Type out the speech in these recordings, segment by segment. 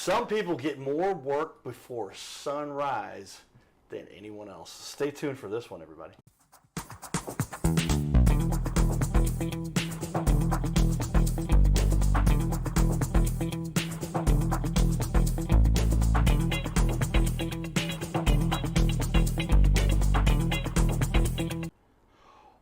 Some people get more work before sunrise than anyone else. Stay tuned for this one, everybody.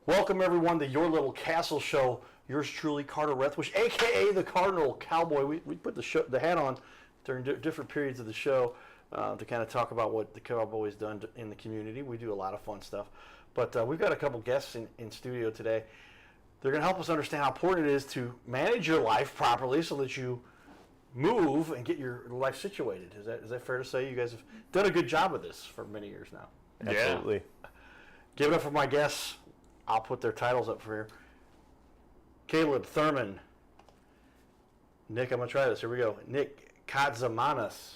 Welcome, everyone, to Your Little Castle Show. Yours truly, Carter Rethwish, a.k.a. the Cardinal Cowboy. We put the hat on during different periods of the show to kind of talk about what the Cowboy's done in the community. We do a lot of fun stuff. But we've got a couple guests in studio today. They're going to help us understand how important it is to manage your life properly so that you move and get your life situated. Is that fair to say? You guys have done a good job of this for many years now. Absolutely. Give it up for my guests. I'll put their titles up for here. Caleb Thurman. Nick, I'm going to try this. Here we go. Nick Katzamanis.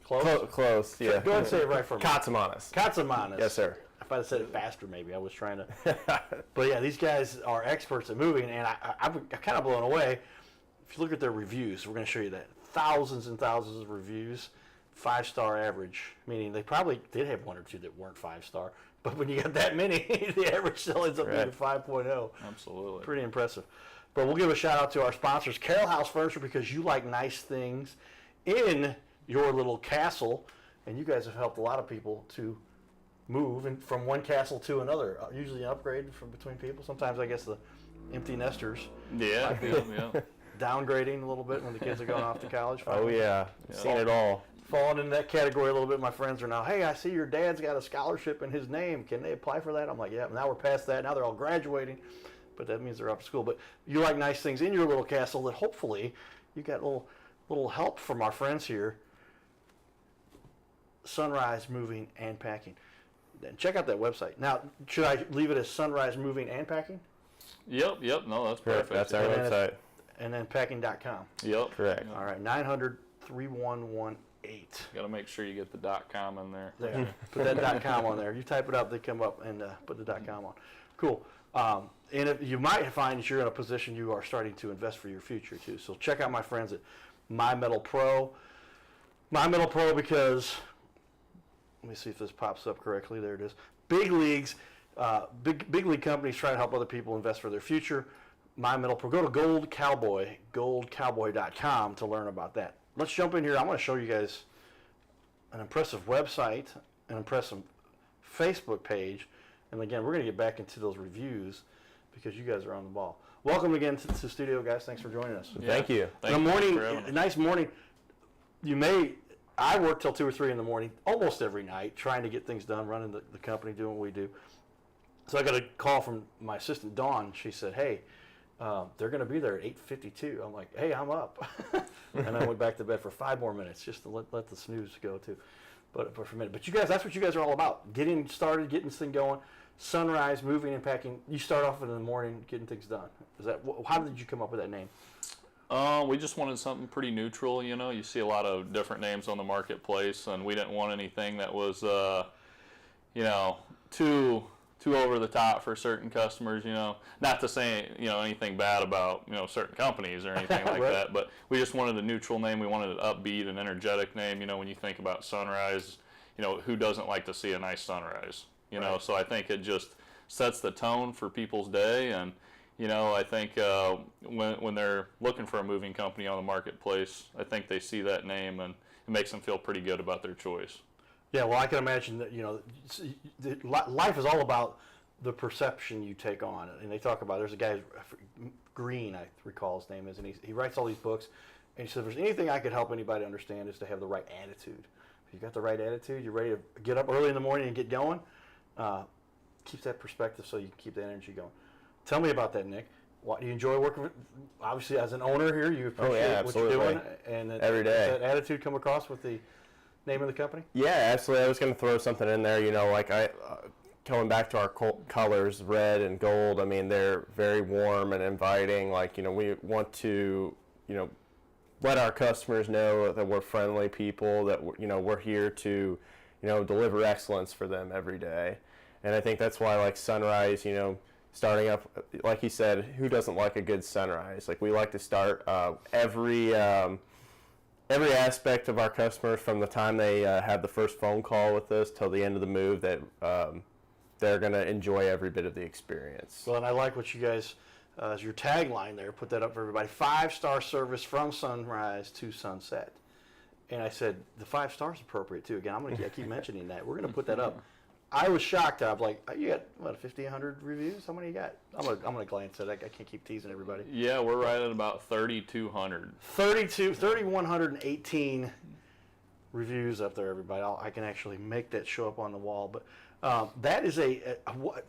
Close, yeah. Go ahead and say it right for me. Katzamanis. Katzamanis. Yes, sir. If I'd have said it faster, maybe. I was trying to. But yeah, these guys are experts at moving, and I'm kind of blown away. If you look at their reviews, we're going to show you that. Thousands and thousands of reviews. 5-star average, meaning they probably did have one or two that weren't 5-star. But when you got that many, the average still ends up being 5.0. Absolutely. Pretty impressive. But we'll give a shout out to our sponsors, Carroll House Furniture, because you like nice things in your little castle. And you guys have helped a lot of people to move from one castle to another. Usually an upgrade from between people. Sometimes I guess the empty nesters. Yeah. Downgrading a little bit when the kids are going off to college. Oh, yeah. Seen it all. Falling into that category a little bit. My friends are now, hey, I see your dad's got a scholarship in his name. Can they apply for that? I'm like, yeah. Now we're past that. Now they're all graduating, but that means they're off to school. But you like nice things in your little castle that hopefully you got little help from our friends here. Sunrise Moving and Packing. Then check out that website. Now, should I leave it as Sunrise Moving and Packing? Yep. No, that's perfect. That's our website. And then packing.com. Yep. Correct. All right, 900-3118. Got to make sure you get the .com in there. There. Put that .com on there. You type it up, they come up, and put the .com on. Cool. And if you might find that you're in a position you are starting to invest for your future too. So check out my friends at My Metal Pro. My Metal Pro, because let me see if this pops up correctly. There it is. Big leagues, big league companies trying to help other people invest for their future. My Metal Pro. Go to goldcowboy.com to learn about that. Let's jump in here. I want to show you guys an impressive website, an impressive Facebook page, and again, we're going to get back into those reviews because you guys are on the ball. Welcome again to the studio, guys. Thanks for joining us. Yeah. Thank you. In the morning, nice morning. I work till 2 or 3 in the morning almost every night trying to get things done, running the company, doing what we do. So I got a call from my assistant, Dawn. She said, hey, they're going to be there at 8:52. I'm like, hey, I'm up. And I went back to bed for 5 more minutes just to let the snooze go too. But for a minute. But you guys, that's what you guys are all about. Getting started, getting this thing going. Sunrise, moving and packing. You start off in the morning getting things done. How did you come up with that name? We just wanted something pretty neutral. You see a lot of different names on the marketplace, and we didn't want anything that was, too over the top for certain customers. Not to say anything bad about certain companies or anything like right. that, but we just wanted a neutral name. We wanted an upbeat and energetic name. When you think about sunrise, who doesn't like to see a nice sunrise? Right. So I think it just sets the tone for people's day, and I think when they're looking for a moving company on the marketplace, I think they see that name and it makes them feel pretty good about their choice. Yeah, well, I can imagine that, life is all about the perception you take on. And they talk about, there's a guy, Green, I recall his name is, and he writes all these books. And he said, if there's anything I could help anybody understand is to have the right attitude. If you got the right attitude, you're ready to get up early in the morning and get going, keeps that perspective so you keep that energy going. Tell me about that, Nick. Do you enjoy working with, obviously, as an owner here, you appreciate what you're doing? And every day. Does that attitude come across with the name of the company? Yeah, absolutely. I was going to throw something in there. Going back to our colors, red and gold. I mean, they're very warm and inviting. We want to, let our customers know that we're friendly people. That we're here to, deliver excellence for them every day. And I think that's why, sunrise, starting up, like he said, who doesn't like a good sunrise? We like to start every every aspect of our customers, from the time they have the first phone call with us till the end of the move, that they're going to enjoy every bit of the experience. Well, and I like what you guys, as your tagline there, put that up for everybody. 5-star service from sunrise to sunset. And I said, the 5 stars appropriate too. Again, I keep mentioning that. We're going to put that up. I was shocked. I was like, you got, what, 50, 100 reviews? How many you got? I'm gonna glance at it. I can't keep teasing everybody. Yeah, we're right at about 3,200. 3,118 reviews up there, everybody. I can actually make that show up on the wall. But that is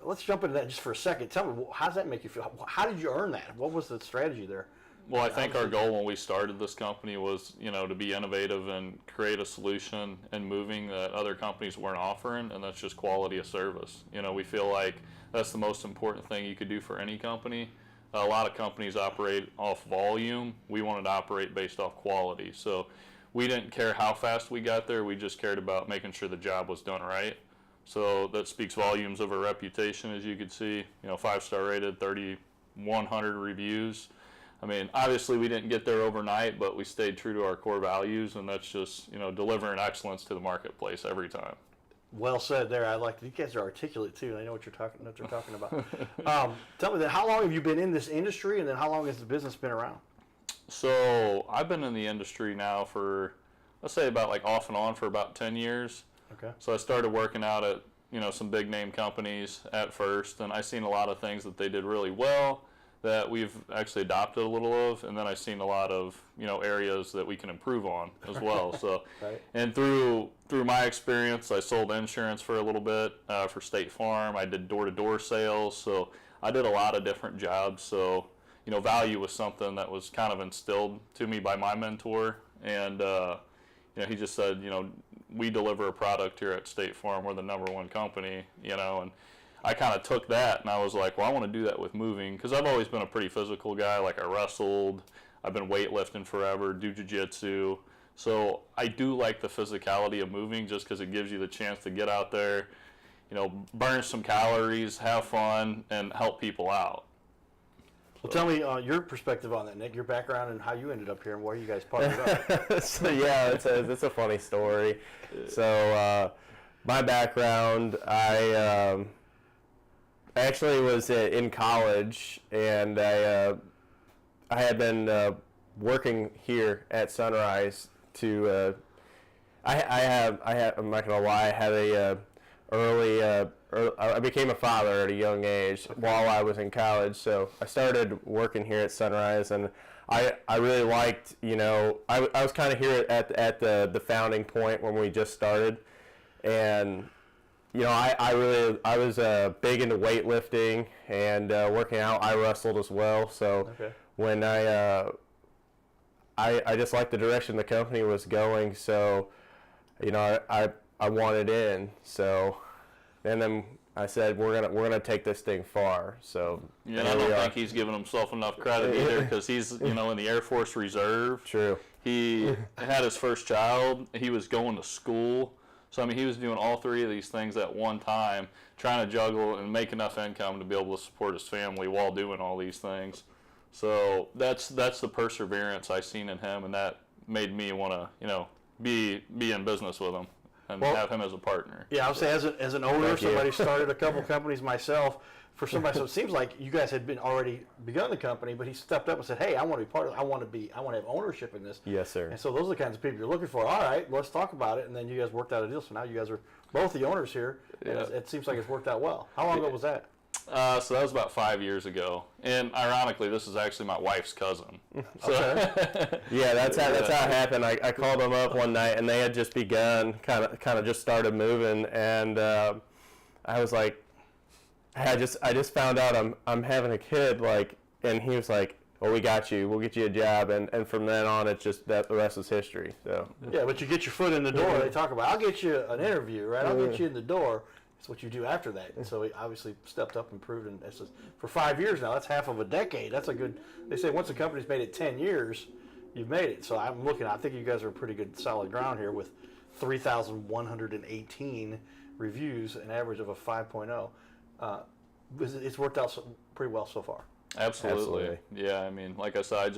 let's jump into that just for a second. Tell me, how does that make you feel? How did you earn that? What was the strategy there? Well, I think our goal when we started this company was, to be innovative and create a solution in moving that other companies weren't offering, and that's just quality of service. We feel like that's the most important thing you could do for any company. A lot of companies operate off volume. We wanted to operate based off quality. So we didn't care how fast we got there. We just cared about making sure the job was done right. So that speaks volumes of our reputation, as you can see. 5-star rated, 3,100 reviews. I mean, obviously we didn't get there overnight, but we stayed true to our core values, and that's just, delivering excellence to the marketplace every time. Well said there. I like you guys are articulate too. They know what they're talking about. Tell me then, how long have you been in this industry, and then how long has the business been around? So I've been in the industry now for, let's say, about like off and on for about 10 years. Okay. So I started working out at, some big name companies at first, and I seen a lot of things that they did really well that we've actually adopted a little of, and then I've seen a lot of areas that we can improve on as well. So, right. And through my experience, I sold insurance for a little bit for State Farm. I did door-to-door sales, so I did a lot of different jobs. So value was something that was kind of instilled to me by my mentor, and he just said, we deliver a product here at State Farm. We're the #1 company, and I kind of took that and I was like, well, I want to do that with moving, because I've always been a pretty physical guy. Like, I wrestled, I've been weightlifting forever, do jiu-jitsu. So I do like the physicality of moving, just because it gives you the chance to get out there, burn some calories, have fun, and help people out. Well, tell me your perspective on that, Nick, your background and how you ended up here and where you guys partnered up. So yeah, it's a funny story. So my background, I actually was in college, and I had been working here at Sunrise to. I'm not gonna lie. I had I became a father at a young age while I was in college. So I started working here at Sunrise, and I really liked. I was kind of here at the founding point when we just started, and. I was big into weightlifting and working out. I wrestled as well. So when I just liked the direction the company was going. So, I wanted in. So, and then I said we're gonna take this thing far. So yeah, I don't think he's giving himself enough credit either, because he's in the Air Force Reserve. True. He had his first child. He was going to school. So, he was doing all 3 of these things at one time, trying to juggle and make enough income to be able to support his family while doing all these things. So that's the perseverance I seen in him, and that made me want to, be in business with him and have him as a partner. Yeah, I would say as an owner, somebody started a couple companies myself. For somebody, so it seems like you guys had already begun the company, but he stepped up and said, "Hey, I want to be part of it. I want to have ownership in this." Yes, sir. And so those are the kinds of people you're looking for. All right, let's talk about it. And then you guys worked out a deal. So now you guys are both the owners here. And it seems like it's worked out well. How long ago was that? So that was about 5 years ago, and ironically, this is actually my wife's cousin. So, Okay. Yeah, that's how it happened. I called them up one night, and they had just begun, kind of just started moving, and I was like, I just found out I'm having a kid, and he was like, well, we got you. We'll get you a job, and from then on, it's just that the rest is history. So yeah, but you get your foot in the door. They talk about, I'll get you an interview, right? I'll get you in the door. It's what you do after that. And so he obviously stepped up and proved, and it's just, for 5 years now, that's half of a decade. That's a good. They say once a company's made it 10 years, you've made it. So I'm looking. I think you guys are pretty good, solid ground here with 3,118 reviews, an average of a 5.0. It's worked out pretty well so far. Absolutely. Yeah, like I said,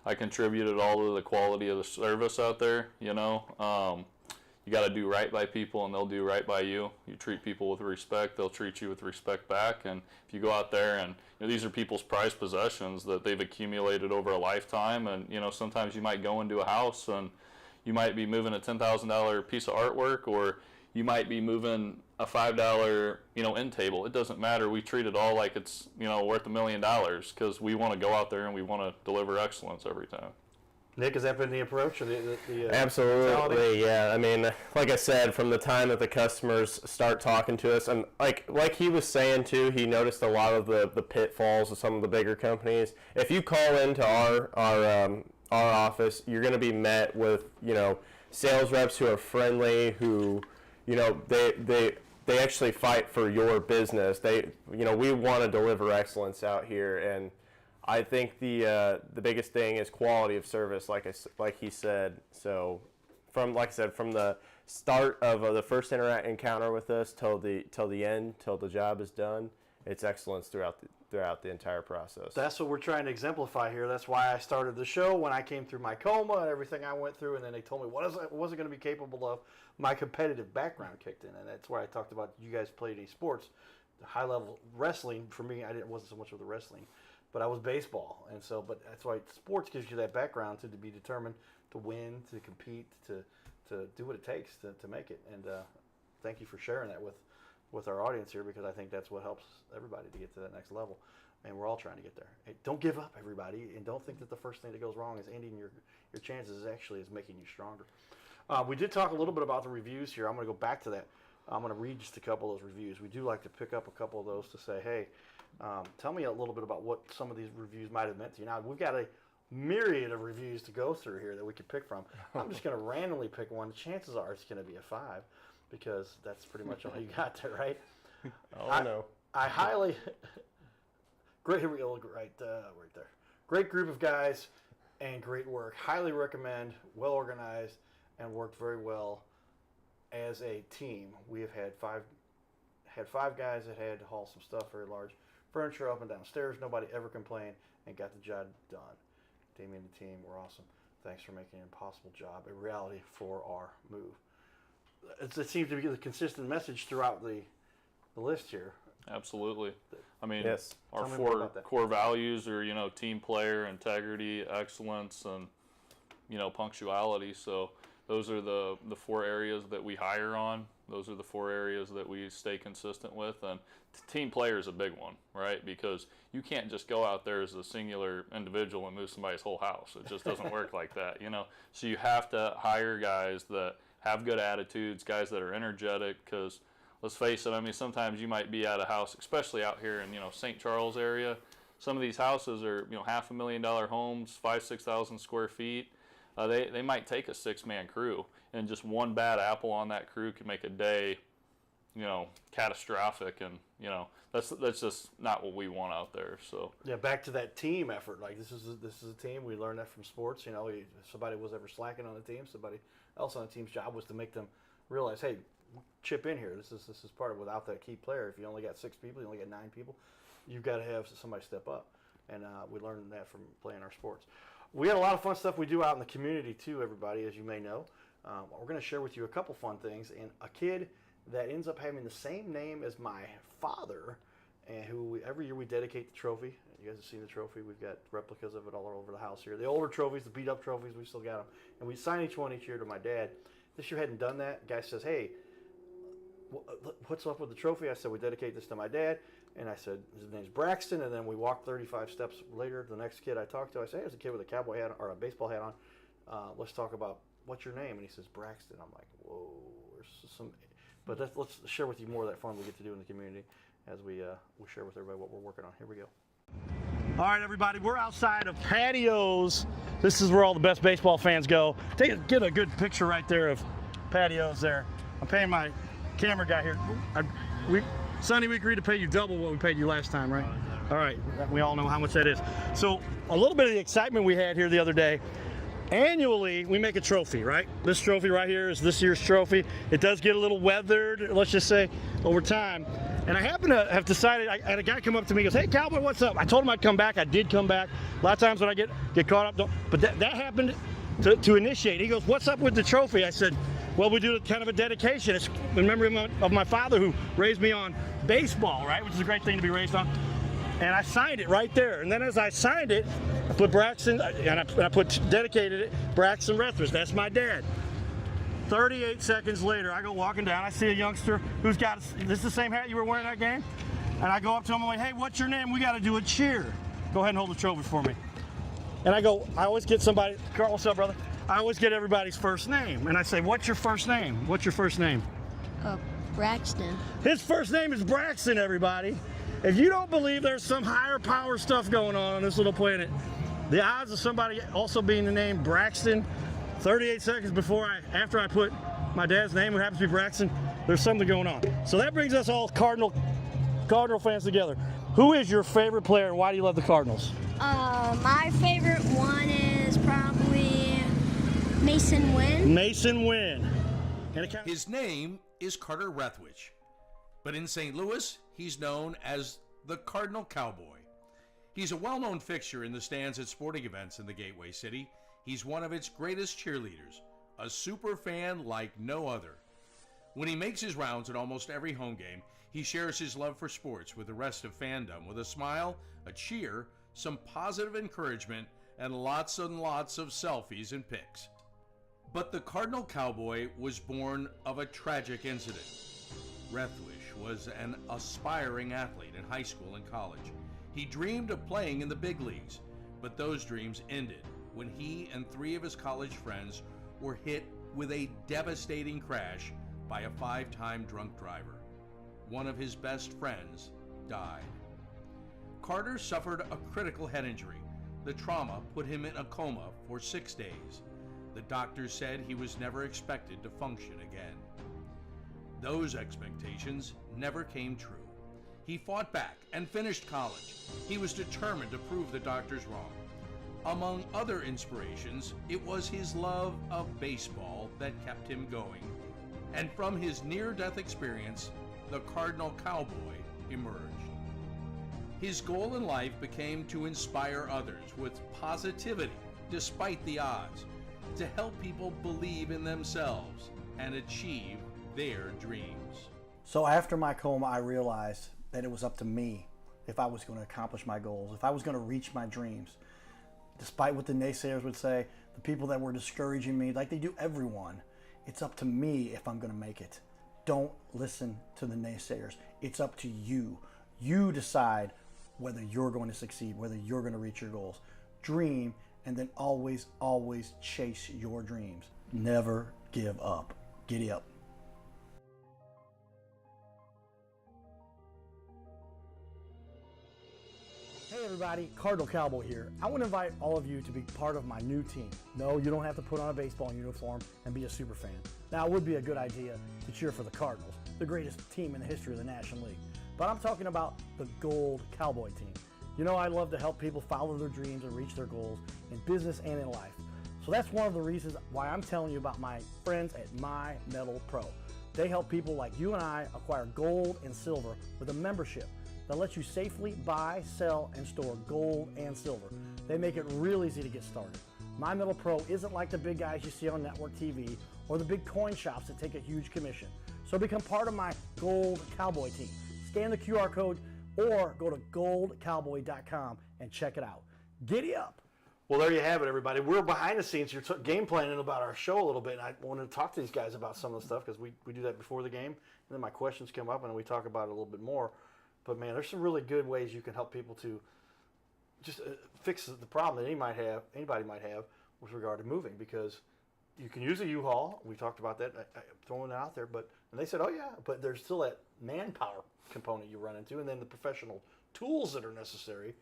I contribute it all to the quality of the service out there. You got to do right by people, and they'll do right by you. You treat people with respect, they'll treat you with respect back. And if you go out there and these are people's prized possessions that they've accumulated over a lifetime, and sometimes you might go into a house and you might be moving a $10,000 piece of artwork, or you might be moving a $5 end table. It doesn't matter. We treat it all like it's worth $1 million, because we want to go out there and we want to deliver excellence every time. Nick, has that been the approach? Or the Absolutely, mentality? yeah. I mean, like I said, from the time that the customers start talking to us, and like he was saying too, he noticed a lot of the pitfalls of some of the bigger companies. If you call into our office, you're going to be met with sales reps who are friendly, who they actually fight for your business. We want to deliver excellence out here, and I think the biggest thing is quality of service, like he said. So, from the start of the first encounter with us till the end, till the job is done, it's excellence throughout the entire process. That's what we're trying to exemplify here. That's why I started the show when I came through my coma and everything I went through, and then they told me what I wasn't going to be capable of. My competitive background kicked in, and that's where I talked about you guys played any sports. The high level wrestling for me, wasn't so much of the wrestling. But I was baseball, and so, but that's why sports gives you that background to be determined to win, to compete, to do what it takes to make it. And thank you for sharing that with our audience here, because I think that's what helps everybody to get to that next level. And we're all trying to get there. Hey, don't give up, everybody, and don't think that the first thing that goes wrong is ending your chances. Actually is making you stronger. We did talk a little bit about the reviews here. I'm going to go back to that. I'm going to read just a couple of those reviews. We do like to pick up a couple of those to say, hey, tell me a little bit about what some of these reviews might have meant to you. Now, we've got a myriad of reviews to go through here that we could pick from. I'm just going to randomly pick one. Chances are it's going to be a 5, because that's pretty much all you got there, right? No. I highly... Great, here we go, right there. Great group of guys and great work. Highly recommend, well organized, and worked very well as a team. We have had five guys that had to haul some stuff, very large furniture up and down stairs. Nobody ever complained and got the job done. Damien and the team were awesome. Thanks for making an impossible job a reality for our move. It seems to be the consistent message throughout the list here. Absolutely. I mean, yes. Our 4 core values are, team player, integrity, excellence, and, punctuality. So those are the 4 areas that we hire on. Those are the 4 areas that we stay consistent with. And team player is a big one, right? Because you can't just go out there as a singular individual and move somebody's whole house. It just doesn't work like that, So you have to hire guys that have good attitudes, guys that are energetic, because let's face it, I mean, sometimes you might be at a house, especially out here in, St. Charles area. Some of these houses are, $500,000 homes, 6,000 square feet. They might take a 6-man crew, and just one bad apple on that crew can make a day, catastrophic, and that's just not what we want out there. So yeah, back to that team effort. Like this is a team. We learned that from sports. If somebody was ever slacking on the team, somebody else on the team's job was to make them realize, hey, chip in here. This is part of, without that key player. If you only got 6 people, you only got 9 people, you've got to have somebody step up. And we learned that from playing our sports. We had a lot of fun stuff we do out in the community too, everybody, as you may know. We're going to share with you a couple fun things. And a kid that ends up having the same name as my father, and who every year we dedicate the trophy. You guys have seen the trophy. We've got replicas of it all over the house here. The older trophies, the beat up trophies, we still got them. And we sign each one each year to my dad. This year hadn't done that. The guy says, hey, what's up with the trophy? I said, we dedicate this to my dad. And I said, his name's Braxton. And then we walked 35 steps later. The next kid I talked to, I said, hey, there's a kid with a cowboy hat or a baseball hat on. Let's talk about, what's your name? And he says, Braxton. I'm like, whoa. There's some, but let's share with you more of that fun we get to do in the community as we share with everybody what we're working on. Here we go. All right, everybody, we're outside of Patios. This is where all the best baseball fans go. Get a good picture right there of Patios there. I'm paying my camera guy here. Sonny, we agreed to pay you double what we paid you last time, right? All right, we all know how much that is. So a little bit of the excitement we had here the other day, Annually, we make a trophy, right? This trophy right here is this year's trophy. It does get a little weathered, let's just say, over time. And I happen to have decided, I had a guy come up to me and goes, hey, Cowboy, what's up? I told him I'd come back. I did come back. A lot of times when I get caught up, but that happened to initiate. He goes, what's up with the trophy? I said, well, we do kind of a dedication. It's in memory of my father who raised me on baseball, right? Which is a great thing to be raised on. And I signed it right there. And then as I signed it, I put Braxton, and I put dedicated it, Braxton Rethridge. That's my dad. 38 seconds later, I go walking down. I see a youngster who's got, this is the same hat you were wearing that game? And I go up to him, I'm like, hey, what's your name? We got to do a cheer. Go ahead and hold the trophy for me. And I go, I always get somebody, Carl, what's up, brother? I always get everybody's first name. And I say, what's your first name? What's your first name? Braxton. His first name is Braxton, everybody. If you don't believe there's some higher power stuff going on this little planet, the odds of somebody also being the name Braxton 38 seconds after I put my dad's name, who happens to be Braxton, there's something going on. So that brings us all Cardinal fans together. Who is your favorite player and why do you love the Cardinals? My favorite one is probably Mason Wynn. Mason Wynn. His name is Carter Rethwich, but in St. Louis, he's known as the Cardinal Cowboy. He's a well-known fixture in the stands at sporting events in the Gateway City. He's one of its greatest cheerleaders, a super fan like no other. When he makes his rounds at almost every home game, he shares his love for sports with the rest of fandom with a smile, a cheer, some positive encouragement, and lots and lots of selfies and pics. But the Cardinal Cowboy was born of a tragic incident. Rethwich was an aspiring athlete in high school and college. He dreamed of playing in the big leagues, but those dreams ended when he and 3 of his college friends were hit with a devastating crash by a 5-time drunk driver. One of his best friends died. Carter suffered a critical head injury. The trauma put him in a coma for 6 days. The doctors said he was never expected to function again. Those expectations never came true. He fought back and finished college. He was determined to prove the doctors wrong. Among other inspirations, it was his love of baseball that kept him going. And from his near-death experience, the Cardinal Cowboy emerged. His goal in life became to inspire others with positivity despite the odds, to help people believe in themselves and achieve their dreams. So after my coma, I realized that it was up to me if I was going to accomplish my goals, if I was going to reach my dreams. Despite what the naysayers would say, the people that were discouraging me, like they do everyone, it's up to me if I'm going to make it. Don't listen to the naysayers. It's up to you. You decide whether you're going to succeed, whether you're going to reach your goals. Dream, and then always, always chase your dreams. Never give up. Giddy up. Hey everybody, Cardinal Cowboy here. I want to invite all of you to be part of my new team. No, you don't have to put on a baseball uniform and be a super fan. Now, it would be a good idea to cheer for the Cardinals, the greatest team in the history of the National League. But I'm talking about the Gold Cowboy team. You know, I love to help people follow their dreams and reach their goals in business and in life. So that's one of the reasons why I'm telling you about my friends at My Metal Pro. They help people like you and I acquire gold and silver with a membership that lets you safely buy, sell, and store gold and silver. They make it real easy to get started. My Metal Pro isn't like the big guys you see on network TV or the big coin shops that take a huge commission. So become part of my Gold Cowboy team. Scan the QR code or go to goldcowboy.com and check it out. Giddy up. Well, there you have it, everybody. We're behind the scenes. You're game planning about our show a little bit, and I wanted to talk to these guys about some of the stuff because we do that before the game, and then my questions come up, and we talk about it a little bit more. But, man, there's some really good ways you can help people to just fix the problem that anybody might have with regard to moving, because you can use a U-Haul. We talked about that, throwing it out there. And they said, oh, yeah, but there's still that manpower component you run into, and then the professional tools that are necessary.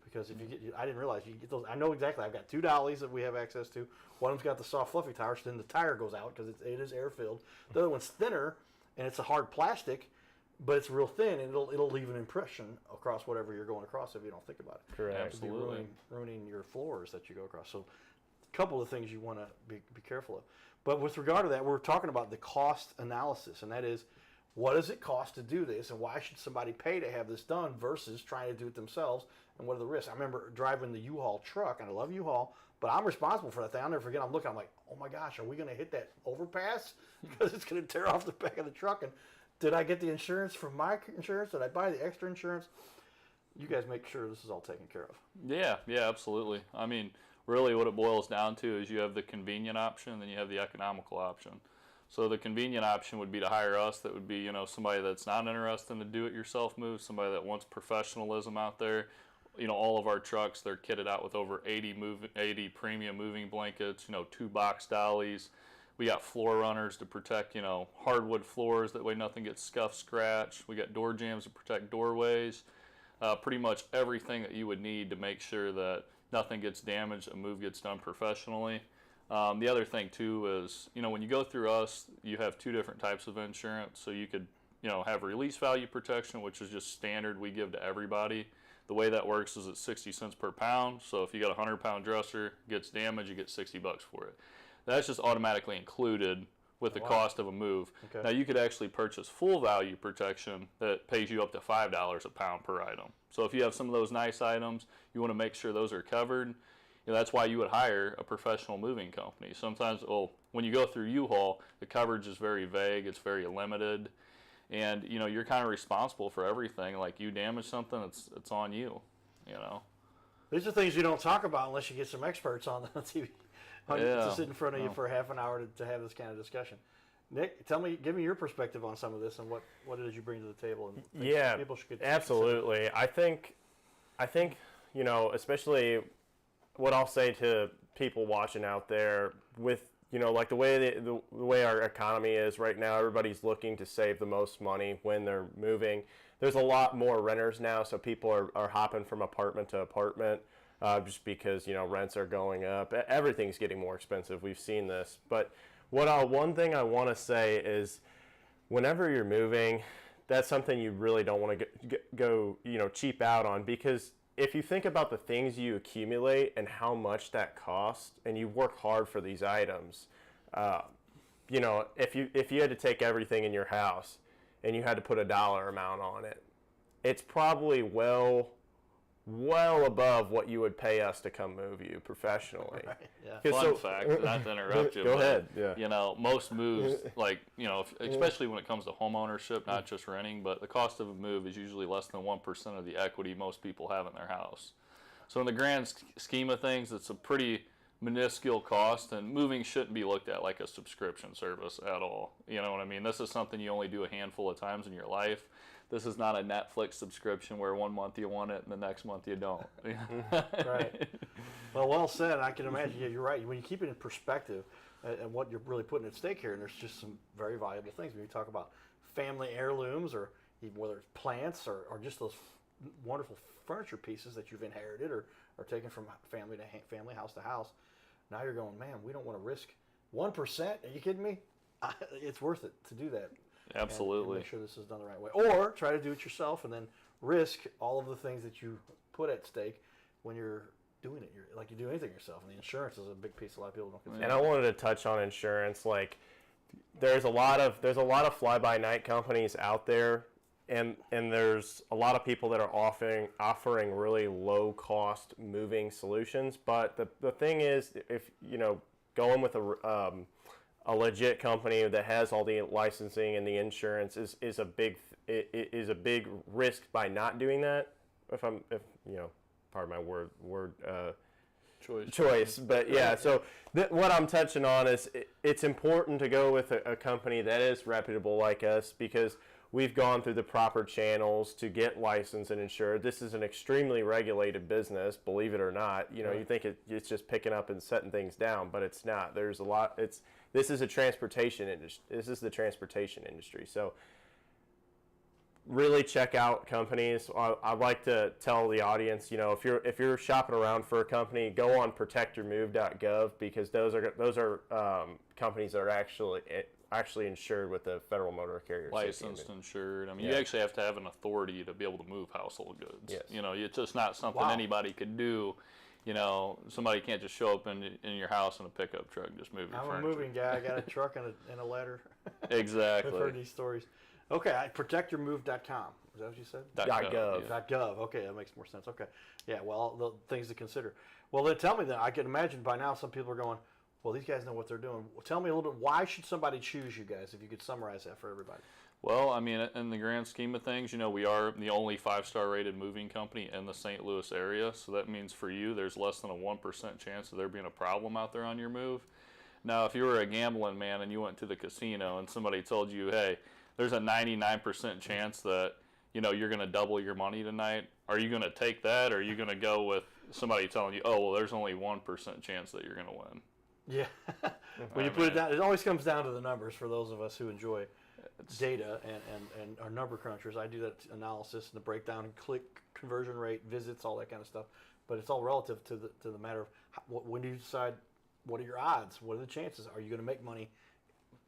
Because if you get, I didn't realize you get those. I know exactly. I've got 2 dollies that we have access to. One of them's got the soft, fluffy tire, so then the tire goes out because it is air filled. The other one's thinner, and it's a hard plastic, but it's real thin, and it'll leave an impression across whatever you're going across if you don't think about it. Correct. Absolutely. Ruining your floors that you go across. So couple of things you want to be careful of. But with regard to that, we're talking about the cost analysis, and that is, what does it cost to do this, and why should somebody pay to have this done versus trying to do it themselves, and what are the risks? I remember driving the U-Haul truck, and I love U-Haul, but I'm responsible for that thing. I'll never forget, I'm looking, I'm like, oh my gosh, are we going to hit that overpass? Because it's going to tear off the back of the truck. And did I get the insurance from my insurance? Did I buy the extra insurance? You guys make sure this is all taken care of. Yeah, absolutely. I mean, really what it boils down to is you have the convenient option, then you have the economical option. So the convenient option would be to hire us. That would be, somebody that's not interested in the do-it-yourself move, somebody that wants professionalism out there. All of our trucks, they're kitted out with over 80 premium moving blankets, 2 box dollies. We got floor runners to protect, hardwood floors. That way nothing gets scuffed, scratched. We got door jams to protect doorways. Pretty much everything that you would need to make sure that nothing gets damaged, a move gets done professionally. The other thing too is, when you go through us, you have 2 different types of insurance. So you could, have release value protection, which is just standard we give to everybody. The way that works is it's 60 cents per pound. So if you got a 100-pound dresser, gets damaged, you get $60 for it. That's just automatically included with the cost of a move. Okay. Now you could actually purchase full value protection that pays you up to $5 a pound per item. So if you have some of those nice items, you want to make sure those are covered. That's why you would hire a professional moving company. Sometimes, when you go through U-Haul, the coverage is very vague, it's very limited, and you're kind of responsible for everything. Like, you damage something, it's on you. These are things you don't talk about unless you get some experts on the TV to sit in front of you for half an hour to have this kind of discussion. Nick, give me your perspective on some of this and what it is you bring to the table. And people should absolutely. I think especially what I'll say to people watching out there with, like the way our economy is right now, everybody's looking to save the most money when they're moving. There's a lot more renters now, so people are hopping from apartment to apartment just because, rents are going up. Everything's getting more expensive. We've seen this. But one thing I want to say is whenever you're moving, that's something you really don't want to go cheap out on, because if you think about the things you accumulate and how much that costs, and you work hard for these items, if you had to take everything in your house and you had to put a dollar amount on it, it's probably well above what you would pay us to come move you professionally. Right. Yeah. Fun fact, not to interrupt you. Go ahead. Yeah. Most moves, especially when it comes to home ownership, not just renting, but the cost of a move is usually less than 1% of the equity most people have in their house. So in the grand scheme of things, it's a pretty minuscule cost, and moving shouldn't be looked at like a subscription service at all. You know what I mean? This is something you only do a handful of times in your life. This is not a Netflix subscription where one month you want it and the next month you don't. Right. Well said. I can imagine. Yeah, you're right. When you keep it in perspective and what you're really putting at stake here, and there's just some very valuable things. When you talk about family heirlooms, or even whether it's plants or just those wonderful furniture pieces that you've inherited or taken from family to family, house to house. Now you're going, man, we don't want to risk 1%. Are you kidding me? It's worth it to do that. Absolutely. And make sure this is done the right way. Or try to do it yourself and then risk all of the things that you put at stake when you're doing it. Like you do anything yourself. And the insurance is a big piece a lot of people don't consider. And I wanted to touch on insurance. Like, there's a lot of fly-by-night companies out there, and there's a lot of people that are offering really low-cost moving solutions. But the thing is, if going with a legit company that has all the licensing and the insurance is a big risk by not doing that. Pardon my word choice. But yeah, so what I'm touching on is it's important to go with a company that is reputable like us, because we've gone through the proper channels to get licensed and insured. This is an extremely regulated business, believe it or not. You think it's just picking up and setting things down, but it's not. There's a lot. This is a transportation industry. This is the transportation industry. So really check out companies. I'd like to tell the audience, if you're shopping around for a company, go on protectyourmove.gov, because those are companies that are actually insured with the Federal Motor Carrier licensed, insured. I mean, you actually have to have an authority to be able to move household goods. Yes. It's just not something anybody could do. you know, somebody can't just show up in your house in a pickup truck and just move your I'm furniture. a moving guy. I got a truck and a ladder. Exactly. I've heard these stories. Okay, protectyourmove.com. Is that what you said? .gov. Yeah. .gov. Okay, that makes more sense. Okay. Yeah, well, the things to consider. Well, then tell me then. I can imagine by now some people are going, well, these guys know what they're doing. Tell me a little bit, why should somebody choose you guys, if you could summarize that for everybody? Well, I mean, in the grand scheme of things, you know, we are the only 5-star rated moving company in the St. Louis area. So that means for you, there's less than a 1% chance of there being a problem out there on your move. Now, if you were a gambling man and you went to the casino and somebody told you, hey, there's a 99% chance that, you know, you're going to double your money tonight, are you going to take that, or are you going to go with somebody telling you, oh, well, there's only 1% chance that you're going to win? Yeah. When you put it down, it always comes down to the numbers for those of us who enjoy data and are number crunchers. I do that analysis and the breakdown, click conversion rate, visits, all that kind of stuff. But it's all relative to the matter of when do you decide what are your odds? What are the chances? Are you going to make money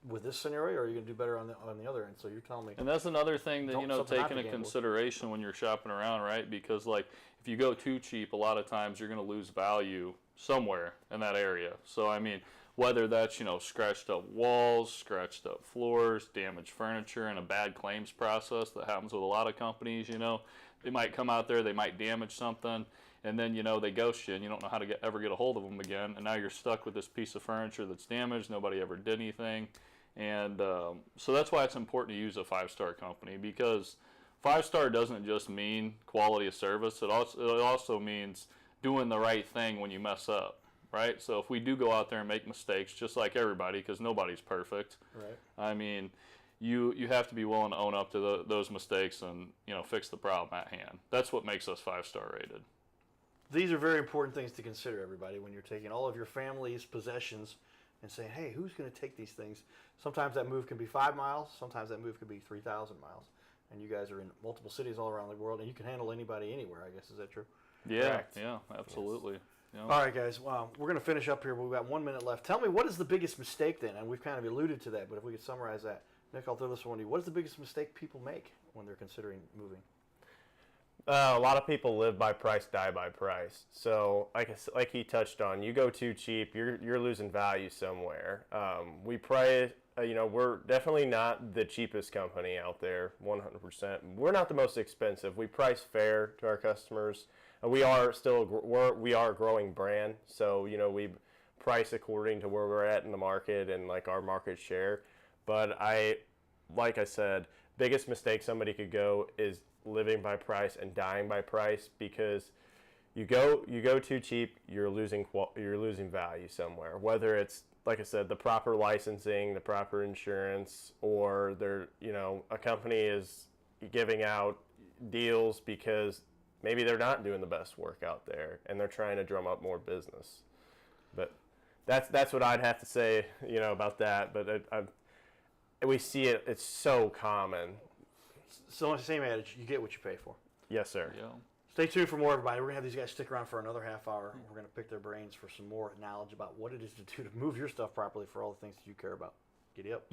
with this scenario, or are you going to do better on the other end? So you're telling me. And that's another thing that, you know, something not take to into gamble with. consideration when you're shopping around, right? Because, like, if you go too cheap, a lot of times you're going to lose value somewhere in that area. So, I mean, whether that's, you know, scratched up walls, scratched up floors, damaged furniture, and a bad claims process that happens with a lot of companies, you know, they might come out there, they might damage something, and then, you know, they ghost you, and you don't know how to ever get a hold of them again, and now you're stuck with this piece of furniture that's damaged, nobody ever did anything. And so that's why it's important to use a 5-star company, because 5-star doesn't just mean quality of service. It also means doing the right thing when you mess up, right? So if we do go out there and make mistakes, just like everybody, because nobody's perfect. Right. I mean, you have to be willing to own up to those mistakes and, you know, fix the problem at hand. That's what makes us 5-star rated. These are very important things to consider, everybody, when you're taking all of your family's possessions and saying, hey, who's going to take these things? Sometimes that move can be 5 miles. Sometimes that move can be 3,000 miles. And you guys are in multiple cities all around the world, and you can handle anybody anywhere, I guess. Is that true? Yeah, Correct. yeah, absolutely. Yeah. All right, guys. Well, we're going to finish up here. We've got 1 minute left. Tell me, what is the biggest mistake then? And we've kind of alluded to that, but if we could summarize that. Nick, I'll throw this one to you. What is the biggest mistake people make when they're considering moving? A lot of people live by price, die by price. So, like he touched on, you go too cheap, you're losing value somewhere. We price, we're definitely not the cheapest company out there, 100%. We're not the most expensive. We price fair to our customers. We are a growing brand, so you know we price according to where we're at in the market and like our market share. But like I said, biggest mistake somebody could go is living by price and dying by price, because you go too cheap, you're losing value somewhere. Whether it's, like I said, the proper licensing, the proper insurance, or a company is giving out deals because maybe they're not doing the best work out there and they're trying to drum up more business. But that's what I'd have to say, about that. But we see it; it's so common. So it's the same adage, you get what you pay for. Yes, sir. Yeah. Stay tuned for more, everybody. We're going to have these guys stick around for another half hour. We're going to pick their brains for some more knowledge about what it is to do to move your stuff properly for all the things that you care about. Giddy up.